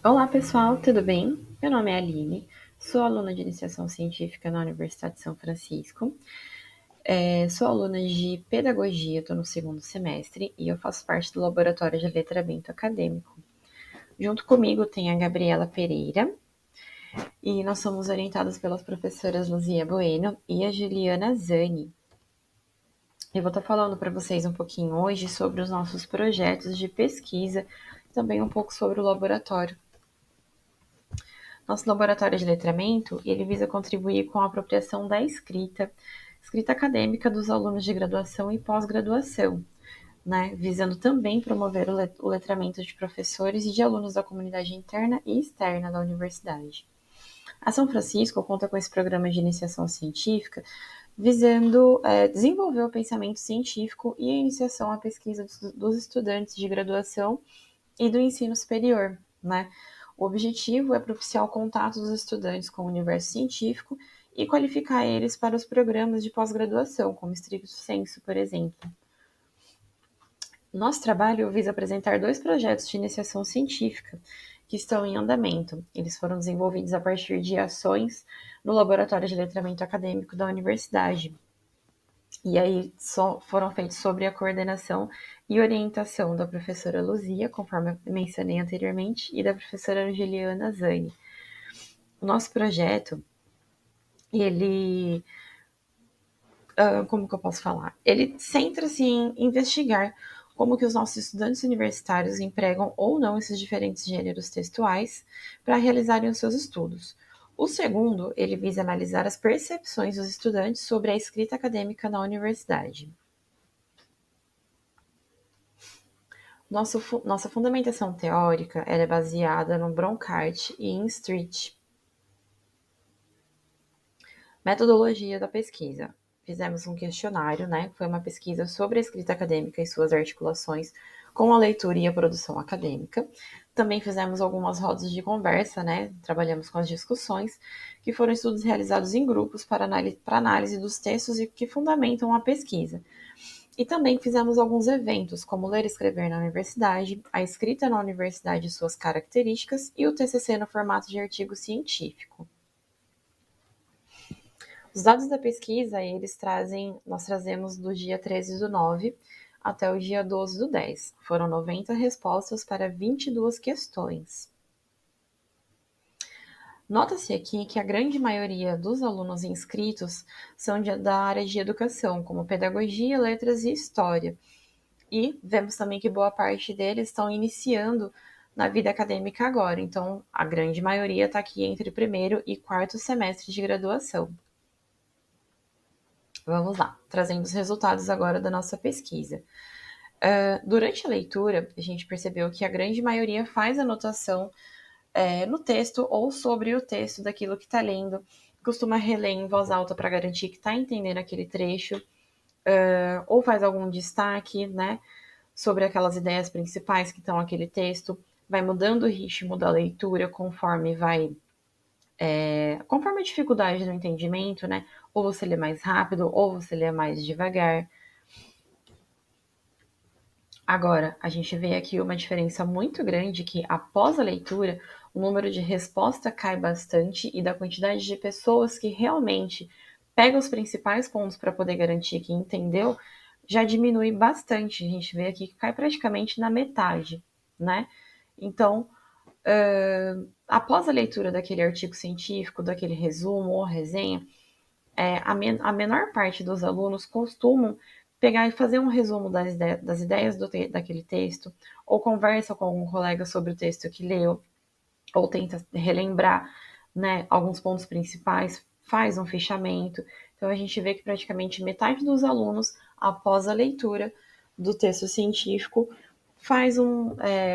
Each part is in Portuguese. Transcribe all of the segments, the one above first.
Olá pessoal, tudo bem? Meu nome é Aline, sou aluna de iniciação científica na Universidade de São Francisco, sou aluna de pedagogia, estou no segundo semestre e eu faço parte do laboratório de letramento acadêmico. Junto comigo tem a Gabriela Pereira e nós somos orientadas pelas professoras Luzia Bueno e a Juliana Zani. Eu vou estar falando para vocês um pouquinho hoje sobre os nossos projetos de pesquisa, também um pouco sobre o laboratório. Nosso laboratório de letramento, ele visa contribuir com a apropriação da escrita acadêmica dos alunos de graduação e pós-graduação, né, visando também promover o letramento de professores e de alunos da comunidade interna e externa da universidade. A São Francisco conta com esse programa de iniciação científica visando desenvolver o pensamento científico e a iniciação à pesquisa dos estudantes de graduação e do ensino superior, né? O objetivo é propiciar o contato dos estudantes com o universo científico e qualificar eles para os programas de pós-graduação, como stricto sensu, por exemplo. Nosso trabalho visa apresentar 2 projetos de iniciação científica que estão em andamento. Eles foram desenvolvidos a partir de ações no Laboratório de Letramento Acadêmico da Universidade. E aí foram feitos sobre a coordenação e orientação da professora Luzia, conforme eu mencionei anteriormente, e da professora Juliana Zani. O nosso projeto, ele... como que eu posso falar? Ele centra-se em investigar como que os nossos estudantes universitários empregam ou não esses diferentes gêneros textuais para realizarem os seus estudos. O segundo, ele visa analisar as percepções dos estudantes sobre a escrita acadêmica na universidade. Nossa fundamentação teórica ela é baseada no Bronkhart e em Street. Metodologia da pesquisa. Fizemos um questionário, né? Foi uma pesquisa sobre a escrita acadêmica e suas articulações com a leitura e a produção acadêmica. Também fizemos algumas rodas de conversa, né? Trabalhamos com as discussões, que foram estudos realizados em grupos para análise dos textos e que fundamentam a pesquisa. E também fizemos alguns eventos, como ler e escrever na universidade, a escrita na universidade e suas características e o TCC no formato de artigo científico. Os dados da pesquisa, nós trazemos do dia 13/9 até o dia 12/10. Foram 90 respostas para 22 questões. Nota-se aqui que a grande maioria dos alunos inscritos são da área de educação, como pedagogia, letras e história. E vemos também que boa parte deles estão iniciando na vida acadêmica agora. Então, a grande maioria está aqui entre primeiro e quarto semestre de graduação. Vamos lá, trazendo os resultados agora da nossa pesquisa. Durante a leitura, a gente percebeu que a grande maioria faz anotação no texto ou sobre o texto daquilo que está lendo, costuma reler em voz alta para garantir que está entendendo aquele trecho, ou faz algum destaque, né, sobre aquelas ideias principais que estão naquele texto, vai mudando o ritmo da leitura conforme conforme a dificuldade do entendimento, né? Ou você lê mais rápido, ou você lê mais devagar. Agora, a gente vê aqui uma diferença muito grande que, após a leitura, o número de resposta cai bastante e da quantidade de pessoas que realmente pegam os principais pontos para poder garantir que entendeu, já diminui bastante. A gente vê aqui que cai praticamente na metade, né? Então, após a leitura daquele artigo científico, daquele resumo ou resenha, a menor parte dos alunos costumam pegar e fazer um resumo das ideias daquele texto, ou conversa com algum colega sobre o texto que leu, ou tenta relembrar, né, alguns pontos principais, faz um fichamento. Então a gente vê que praticamente metade dos alunos, após a leitura do texto científico, faz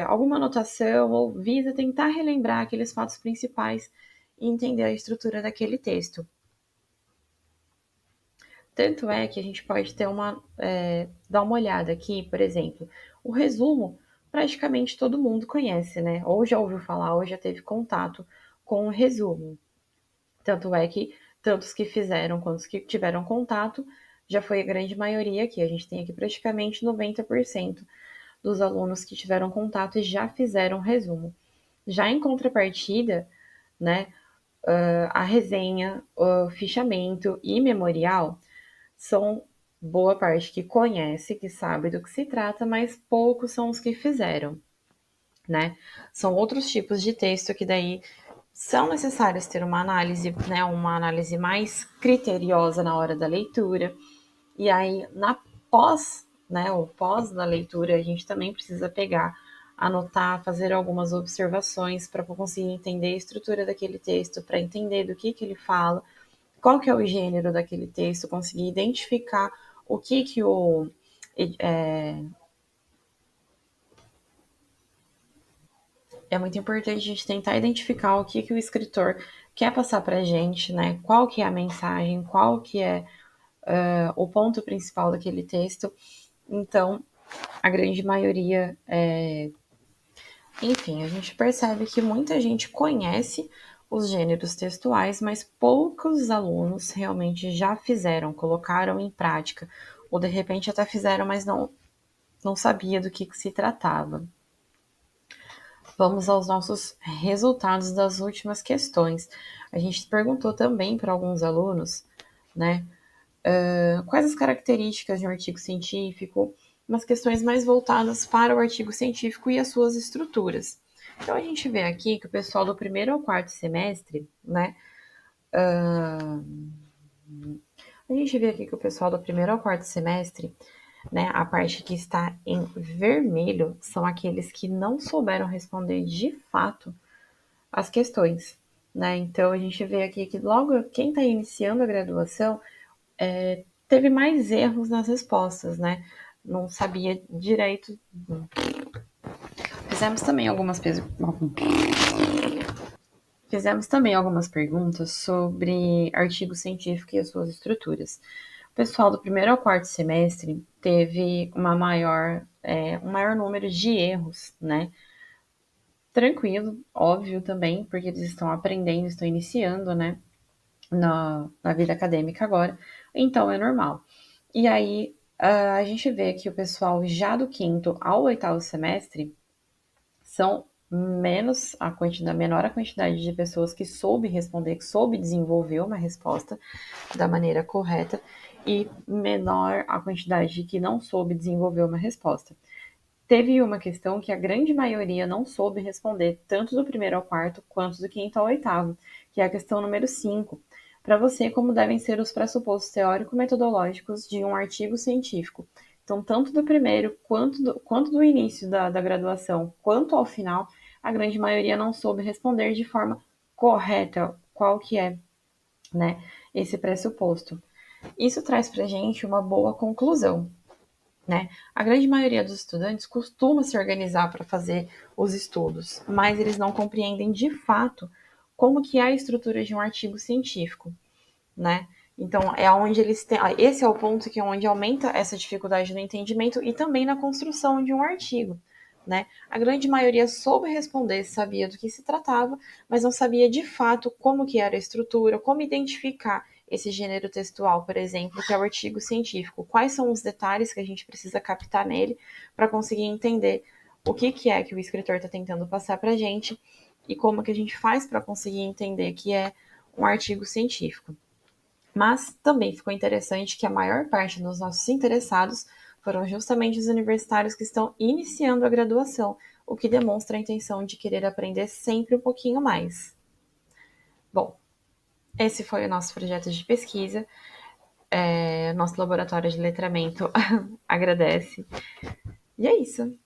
alguma anotação ou visa tentar relembrar aqueles fatos principais e entender a estrutura daquele texto. Tanto é que a gente pode dar uma olhada aqui, por exemplo, o resumo praticamente todo mundo conhece, né? Ou já ouviu falar, ou já teve contato com o resumo. Tanto é que tantos que fizeram quanto os que tiveram contato, já foi a grande maioria aqui. A gente tem aqui praticamente 90% dos alunos que tiveram contato e já fizeram resumo. Já em contrapartida, né, a resenha, o fichamento e memorial são boa parte que conhece, que sabe do que se trata, mas poucos são os que fizeram, né? São outros tipos de texto que daí são necessários ter uma análise, né, uma análise mais criteriosa na hora da leitura. E aí, na pós, né, o pós da leitura, a gente também precisa pegar, anotar, fazer algumas observações para conseguir entender a estrutura daquele texto, para entender do que ele fala, qual que é o gênero daquele texto, conseguir identificar o que o é muito importante a gente tentar identificar o que o escritor quer passar para a gente, né? Qual que é a mensagem, qual que é o ponto principal daquele texto. Então, a grande maioria, enfim, a gente percebe que muita gente conhece os gêneros textuais, mas poucos alunos realmente já fizeram, colocaram em prática, ou de repente até fizeram, mas não sabia do que se tratava. Vamos aos nossos resultados das últimas questões. A gente perguntou também para alguns alunos, né, quais as características de um artigo científico, umas questões mais voltadas para o artigo científico e as suas estruturas. Então a gente vê aqui que o pessoal do primeiro ao quarto semestre, né, a gente vê aqui que o pessoal do primeiro ao quarto semestre, né, a parte que está em vermelho são aqueles que não souberam responder de fato as questões, né? Então a gente vê aqui que logo quem está iniciando a graduação teve mais erros nas respostas, né? Não sabia direito. Fizemos também Fizemos também algumas perguntas sobre artigo científico e as suas estruturas. O pessoal do primeiro ao quarto semestre teve um maior número de erros, né? Tranquilo, óbvio também, porque eles estão aprendendo, estão iniciando, né? Na vida acadêmica agora, então é normal. E aí a gente vê que o pessoal já do quinto ao oitavo semestre são menor a quantidade de pessoas que soube responder, que soube desenvolver uma resposta da maneira correta, e menor a quantidade de que não soube desenvolver uma resposta. Teve uma questão que a grande maioria não soube responder, tanto do primeiro ao quarto quanto do quinto ao oitavo, que é a questão número 5. Para você, como devem ser os pressupostos teórico-metodológicos de um artigo científico. Então, tanto do primeiro quanto do início da graduação, quanto ao final, a grande maioria não soube responder de forma correta qual que é, né, esse pressuposto. Isso traz para a gente uma boa conclusão, né? A grande maioria dos estudantes costuma se organizar para fazer os estudos, mas eles não compreendem de fato como que é a estrutura de um artigo científico, né? Então é onde eles têm, esse é o ponto que é onde aumenta essa dificuldade no entendimento e também na construção de um artigo, né? A grande maioria soube responder, sabia do que se tratava, mas não sabia de fato como que era a estrutura, como identificar esse gênero textual, por exemplo, que é o artigo científico. Quais são os detalhes que a gente precisa captar nele para conseguir entender o que é que o escritor está tentando passar para a gente e como que a gente faz para conseguir entender que é um artigo científico. Mas também ficou interessante que a maior parte dos nossos interessados foram justamente os universitários que estão iniciando a graduação, o que demonstra a intenção de querer aprender sempre um pouquinho mais. Bom, esse foi o nosso projeto de pesquisa. Nosso laboratório de letramento agradece. E é isso.